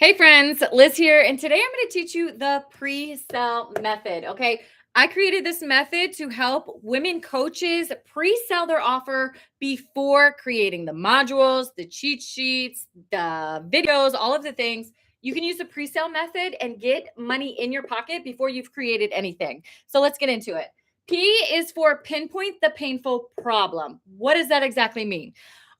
Hey friends, Liz here, and today I'm going to teach you the pre-sell method. Okay, I created this method to help women coaches pre-sell their offer before creating the modules, the cheat sheets, the videos, all of the things. You can use the pre-sell method and get money in your pocket before you've created anything. So let's get into it. P is for pinpoint the painful problem. What does that exactly mean?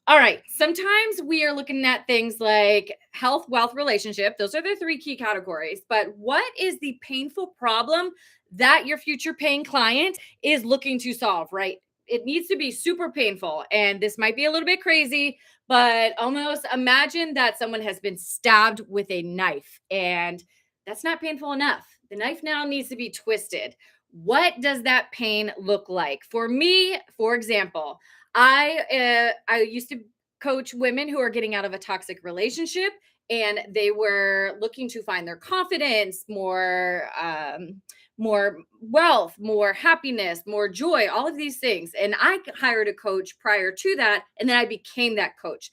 All right. Sometimes we are looking at things like health, wealth, relationship. Those are the three key categories. But what is the painful problem that your future paying client is looking to solve, right? It needs to be super painful. And this might be a little bit crazy, but almost imagine that someone has been stabbed with a knife, and that's not painful enough. The knife now needs to be twisted. What does that pain look like? For me, for example, I used to coach women who are getting out of a toxic relationship, and they were looking to find their confidence, more wealth, more happiness, more joy, all of these things. And I hired a coach prior to that, and then I became that coach.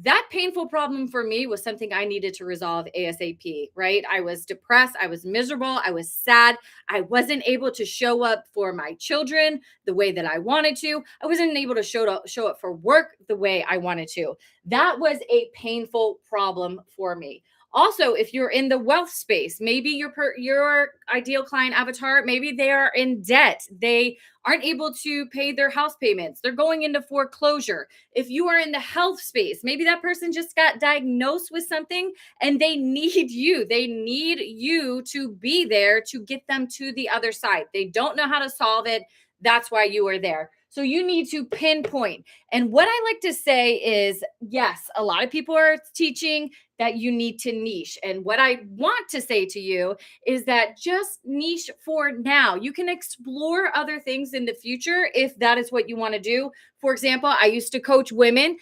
That painful problem for me was something I needed to resolve ASAP, right? I was depressed, I was miserable, I was sad, I wasn't able to show up for my children the way that I wanted to. I wasn't able to show up for work the way I wanted to. That was a painful problem for me. Also, if you're in the wealth space, maybe your ideal client avatar, maybe they are in debt. They aren't able to pay their house payments. They're going into foreclosure. If you are in the health space, maybe that person just got diagnosed with something and they need you. They need you to be there to get them to the other side. They don't know how to solve it. That's why you are there. So you need to pinpoint. And what I like to say is yes, a lot of people are teaching that you need to niche. And what I want to say to you is that just niche for now. You can explore other things in the future if that is what you want to do. For example, I used to coach women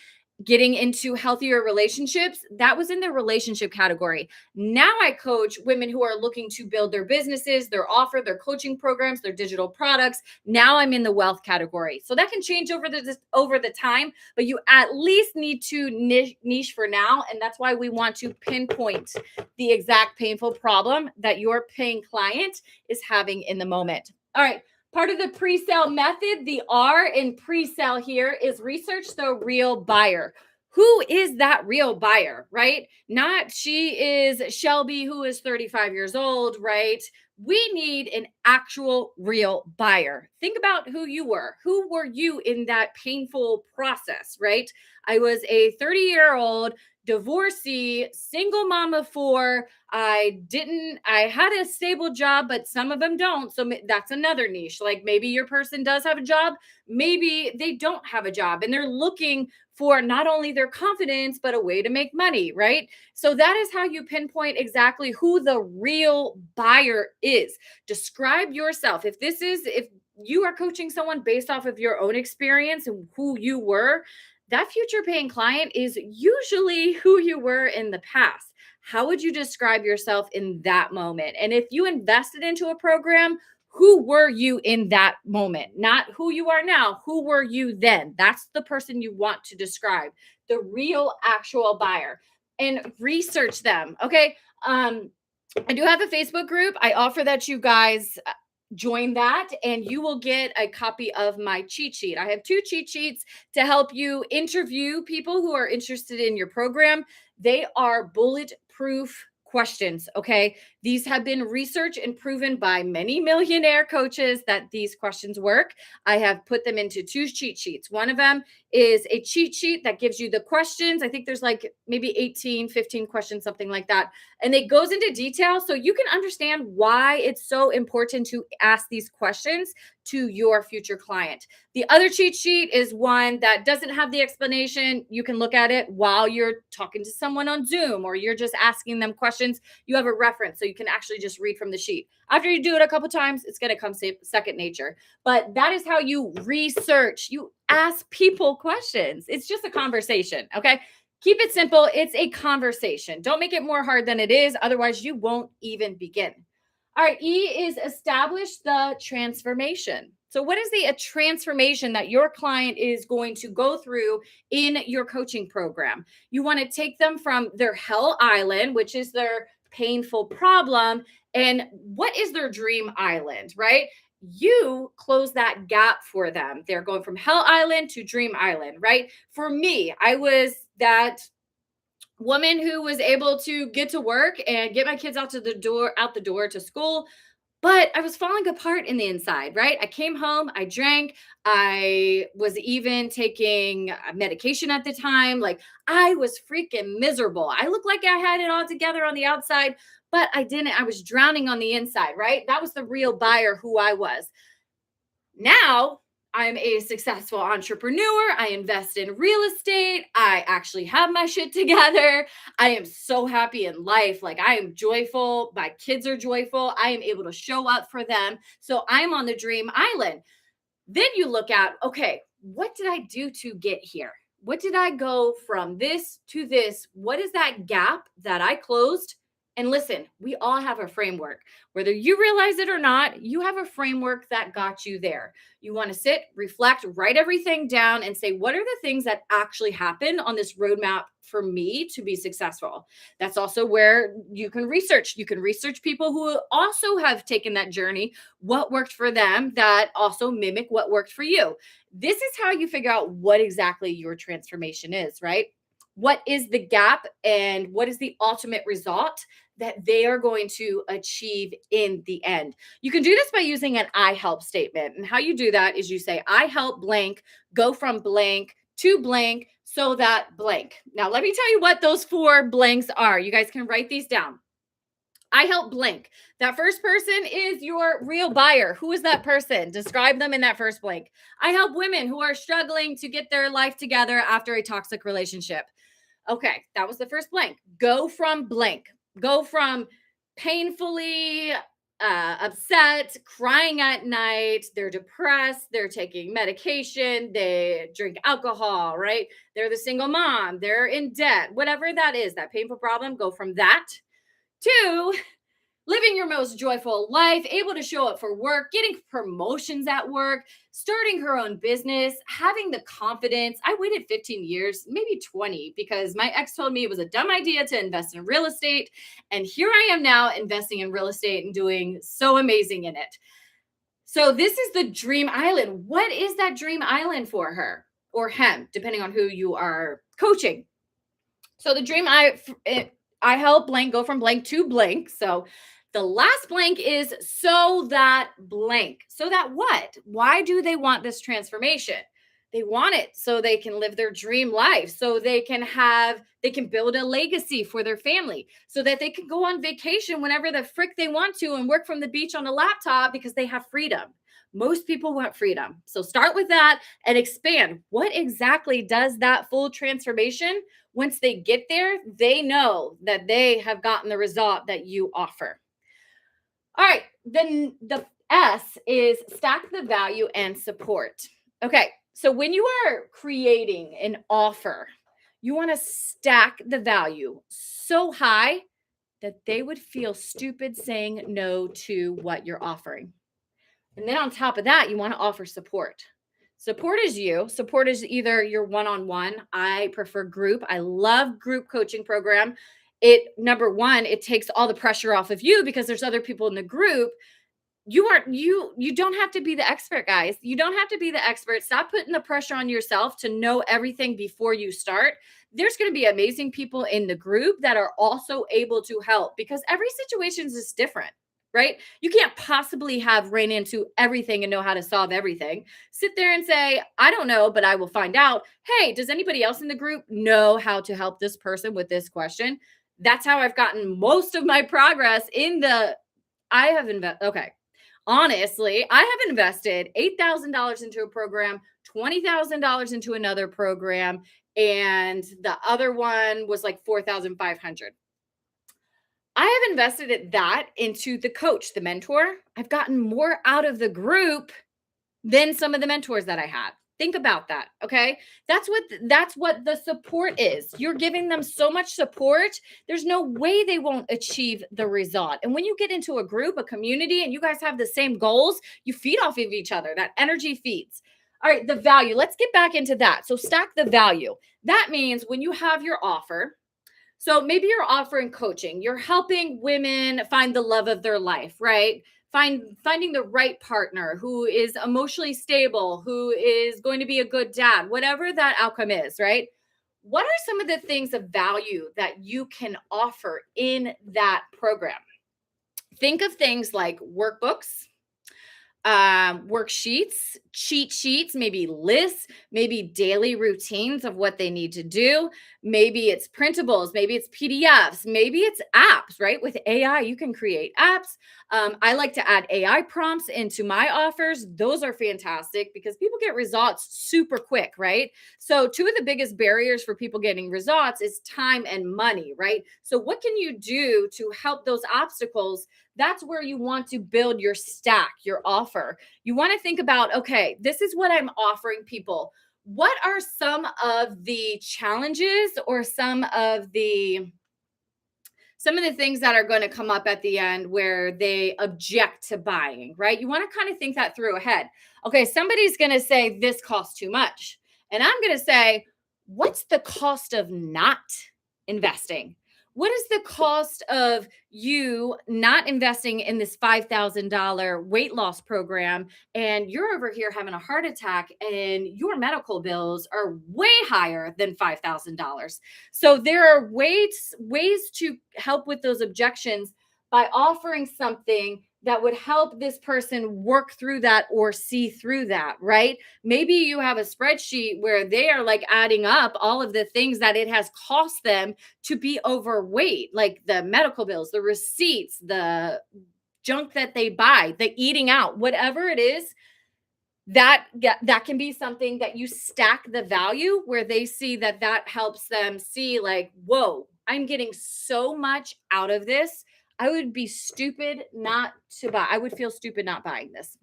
getting into healthier relationships. That was in the relationship category. Now I coach women who are looking to build their businesses, their offer, their coaching programs, their digital products. Now I'm in the wealth category. So that can change over the time, but you at least need to niche for now, and that's why we want to pinpoint the exact painful problem that your paying client is having in the moment. All right. Part of the pre-sale method, the R in pre-sale here is research the real buyer. Who is that real buyer, right? Not she is Shelby, who is 35 years old, right? We need an actual real buyer. Think about who you were. Who were you in that painful process, right? I was a 30-year-old divorcee, single mom of four. I had a stable job, but some of them don't. So that's another niche. Like maybe your person does have a job, maybe they don't have a job, and they're looking for not only their confidence, but a way to make money, right? So that is how you pinpoint exactly who the real buyer is. Describe yourself. If you are coaching someone based off of your own experience and who you were, that future paying client is usually who you were in the past. How would you describe yourself in that moment? And if you invested into a program, who were you in that moment? Not who you are now. Who were you then? That's the person you want to describe, the real actual buyer, and research them. Okay. I do have a Facebook group. I offer that you guys join that, and you will get a copy of my cheat sheet. I have two cheat sheets to help you interview people who are interested in your program. They are bulletproof questions. Okay. These have been researched and proven by many millionaire coaches that these questions work. I have put them into two cheat sheets. One of them is a cheat sheet that gives you the questions. I think there's like maybe 18, 15 questions, something like that. And it goes into detail so you can understand why it's so important to ask these questions to your future client. The other cheat sheet is one that doesn't have the explanation. You can look at it while you're talking to someone on Zoom, or you're just asking them questions. You have a reference so you can actually just read from the sheet. After you do it a couple times, it's going to come second nature. But that is how you research. You ask people questions. It's just a conversation. Okay. Keep it simple. It's a conversation. Don't make it more hard than it is. Otherwise, you won't even begin. All right. E is establish the transformation. So, what is the a transformation that your client is going to go through in your coaching program? You want to take them from their hell island, which is their painful problem, and what is their dream island, right? You close that gap for them. They're going from hell island to dream island, right? For me, I was that woman who was able to get to work and get my kids out the door to school, but I was falling apart in the inside, right? I came home, I drank, I was even taking medication at the time. Like, I was freaking miserable. I looked like I had it all together on the outside, but I didn't. I was drowning on the inside, right? That was the real buyer who I was. Now I'm a successful entrepreneur. I invest in real estate. I actually have my shit together. I am so happy in life. Like, I am joyful. My kids are joyful. I am able to show up for them. So I'm on the dream island. Then you look at, okay, what did I do to get here? What did I go from this to this? What is that gap that I closed? And listen, we all have a framework. Whether you realize it or not, you have a framework that got you there. You want to sit, reflect, write everything down, and say, what are the things that actually happened on this roadmap for me to be successful? That's also where you can research. You can research people who also have taken that journey, what worked for them that also mimic what worked for you. This is how you figure out what exactly your transformation is, right? What is the gap and what is the ultimate result that they are going to achieve in the end? You can do this by using an I help statement. And how you do that is you say, I help blank go from blank to blank so that blank. Now, let me tell you what those four blanks are. You guys can write these down. I help blank. That first person is your real buyer. Who is that person? Describe them in that first blank. I help women who are struggling to get their life together after a toxic relationship. Okay, that was the first blank. Go from blank. Go from painfully upset, crying at night, they're depressed, they're taking medication, they drink alcohol, right? They're the single mom, they're in debt, whatever that is, that painful problem. Go from that to living your most joyful life, able to show up for work, getting promotions at work, starting her own business, having the confidence. I waited 15 years, maybe 20, because my ex told me it was a dumb idea to invest in real estate. And here I am now investing in real estate and doing so amazing in it. So this is the dream island. What is that dream island for her or him, depending on who you are coaching? So the I help blank go from blank to blank. So the last blank is so that blank. So that what? Why do they want this transformation? They want it so they can live their dream life, so they can build a legacy for their family, so that they can go on vacation whenever the frick they want to and work from the beach on a laptop because they have freedom. Most people want freedom. So start with that and expand. What exactly does that full transformation? Once they get there, they know that they have gotten the result that you offer. All right, then the S is stack the value and support. Okay, so when you are creating an offer, you want to stack the value so high that they would feel stupid saying no to what you're offering. And then on top of that, you want to offer support. Support is you. Support is either your one-on-one. I prefer group. I love group coaching program. It number one, it takes all the pressure off of you because there's other people in the group. You don't have to be the expert, guys. You don't have to be the expert. Stop putting the pressure on yourself to know everything before you start. There's going to be amazing people in the group that are also able to help because every situation is just different, right? You can't possibly have ran into everything and know how to solve everything. Sit there and say, I don't know, but I will find out. Hey, does anybody else in the group know how to help this person with this question? That's how I've gotten most of my progress in the, okay. Honestly, I have invested $8,000 into a program, $20,000 into another program, and the other one was like 4,500. I have invested that into the coach, the mentor. I've gotten more out of the group than some of the mentors that I had. Think about that, okay? That's what the support is. You're giving them so much support. There's no way they won't achieve the result. And when you get into a group, a community, and you guys have the same goals, you feed off of each other. That energy feeds. All right, the value. Let's get back into that. So stack the value. That means when you have your offer, so maybe you're offering coaching. You're helping women find the love of their life, right? Finding the right partner who is emotionally stable, who is going to be a good dad, whatever that outcome is, right? What are some of the things of value that you can offer in that program? Think of things like workbooks, worksheets, cheat sheets, maybe lists, maybe daily routines of what they need to do. Maybe it's printables, maybe it's PDFs, maybe it's apps, right? With AI, you can create apps. I like to add AI prompts into my offers. Those are fantastic because people get results super quick, right? So, two of the biggest barriers for people getting results is time and money, right? So, what can you do to help those obstacles? That's where you want to build your stack, your offer. You want to think about, okay, this is what I'm offering people. What are some of the challenges or some of the things that are going to come up at the end where they object to buying, right? You want to kind of think that through ahead. Okay, somebody's going to say this costs too much. And I'm going to say, what's the cost of not investing? What is the cost of you not investing in this $5,000 weight loss program, and you're over here having a heart attack and your medical bills are way higher than $5,000? So there are ways to help with those objections by offering something that would help this person work through that or see through that, right? Maybe you have a spreadsheet where they are like adding up all of the things that it has cost them to be overweight, like the medical bills, the receipts, the junk that they buy, the eating out, whatever it is. That can be something that you stack the value where they see that helps them see, like, whoa, I'm getting so much out of this. I would be stupid not to buy. I would feel stupid not buying this.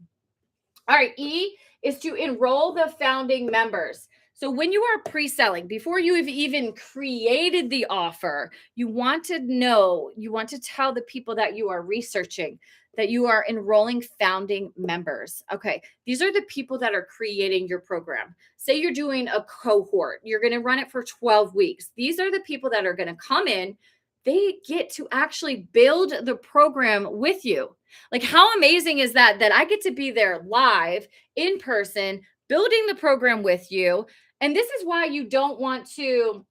All right, E is to enroll the founding members. So when you are pre-selling, before you have even created the offer, you want to know, you want to tell the people that you are researching that you are enrolling founding members. Okay, these are the people that are creating your program. Say you're doing a cohort, you're going to run it for 12 weeks. These are the people that are going to come in. They get to actually build the program with you. Like, how amazing is that? That I get to be there live in person, building the program with you. And this is why you don't want to,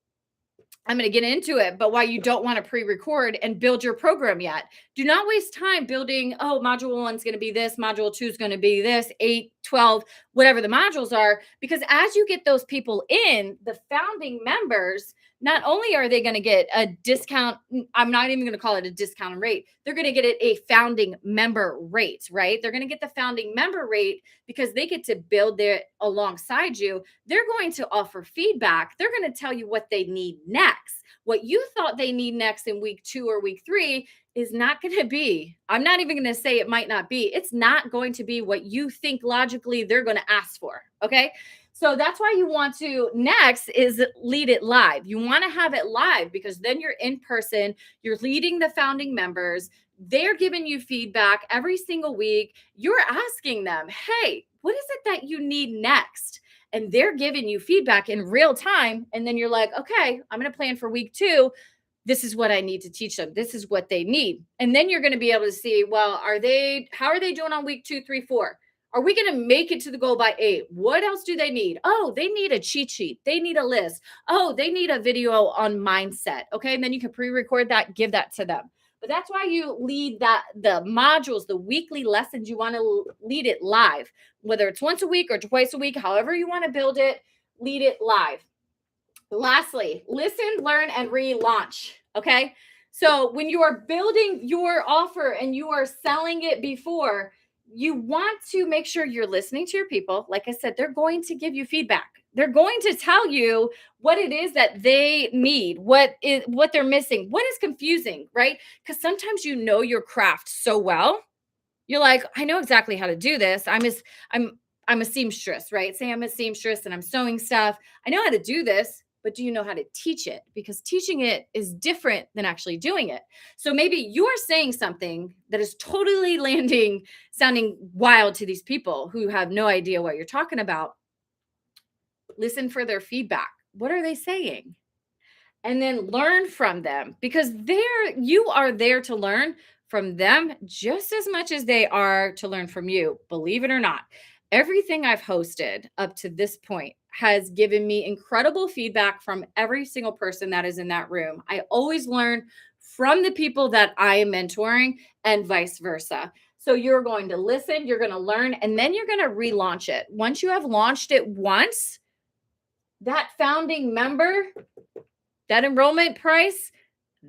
I'm going to get into it, but why you don't want to pre-record and build your program yet. Do not waste time building, oh, module one's going to be this, module two is going to be this, 8, 12, whatever the modules are. Because as you get those people in, the founding members, not only are they going to get a discount, I'm not even going to call it a discount rate. They're going to get it a founding member rate, right? They're going to get the founding member rate because they get to build it alongside you. They're going to offer feedback. They're going to tell you what they need next. What you thought they need next in week 2 or week 3 is not going to be, I'm not even going to say it might not be. It's not going to be what you think logically they're going to ask for. Okay. So that's why you want to next is lead it live. You want to have it live because then you're in person, you're leading the founding members. They're giving you feedback every single week. You're asking them, hey, what is it that you need next? And they're giving you feedback in real time. And then you're like, okay, I'm going to plan for week 2. This is what I need to teach them. This is what they need. And then you're going to be able to see, well, how are they doing on week 2, 3, 4? Are we going to make it to the goal by 8? What else do they need? Oh, they need a cheat sheet. They need a list. Oh, they need a video on mindset. Okay. And then you can pre-record that, give that to them. But that's why you lead the modules, the weekly lessons, you want to lead it live, whether it's once a week or twice a week, however you want to build it, lead it live. Lastly, listen, learn, and relaunch. Okay. So when you are building your offer and you are selling it before, you want to make sure you're listening to your people. Like I said, they're going to give you feedback. They're going to tell you what it is that they need, what they're missing, what is confusing, right? Because sometimes you know your craft so well. You're like, I know exactly how to do this. I'm a seamstress, right? Say I'm a seamstress and I'm sewing stuff. I know how to do this, but do you know how to teach it? Because teaching it is different than actually doing it. So maybe you're saying something that is totally landing, sounding wild to these people who have no idea what you're talking about. Listen for their feedback. What are they saying? And then learn from them, because you are there to learn from them just as much as they are to learn from you. Believe it or not, everything I've hosted up to this point has given me incredible feedback from every single person that is in that room. I always learn from the people that I am mentoring and vice versa. So you're going to listen, you're going to learn, and then you're going to relaunch it. Once you have launched it once, that founding member, that enrollment price,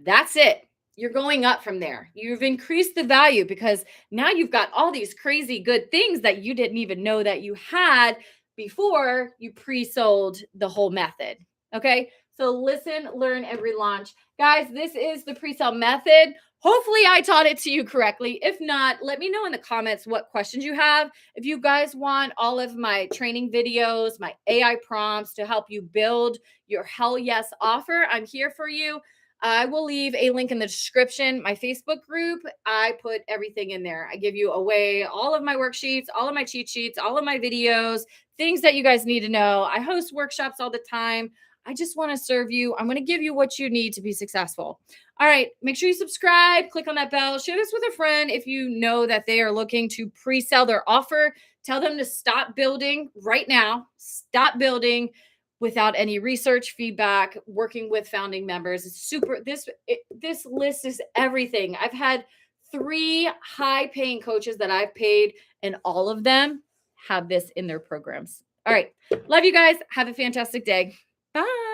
that's it. You're going up from there. You've increased the value because now you've got all these crazy good things that you didn't even know that you had before you pre-sold the whole method. Okay. So listen, learn, and relaunch. Guys, this is the pre-sale method. Hopefully I taught it to you correctly. If not, let me know in the comments what questions you have. If you guys want all of my training videos, my AI prompts to help you build your hell yes offer, I'm here for you. I will leave a link in the description. My Facebook group, I put everything in there. I give you away all of my worksheets, all of my cheat sheets, all of my videos, things that you guys need to know. I host workshops all the time. I just want to serve you. I'm going to give you what you need to be successful. All right. Make sure you subscribe, click on that bell, share this with a friend if you know that they are looking to pre-sell their offer. Tell them to stop building right now. Stop building without any research, feedback, working with founding members. It's super. This list is everything. I've had 3 high-paying coaches that I've paid, and all of them have this in their programs. All right. Love you guys. Have a fantastic day. Bye.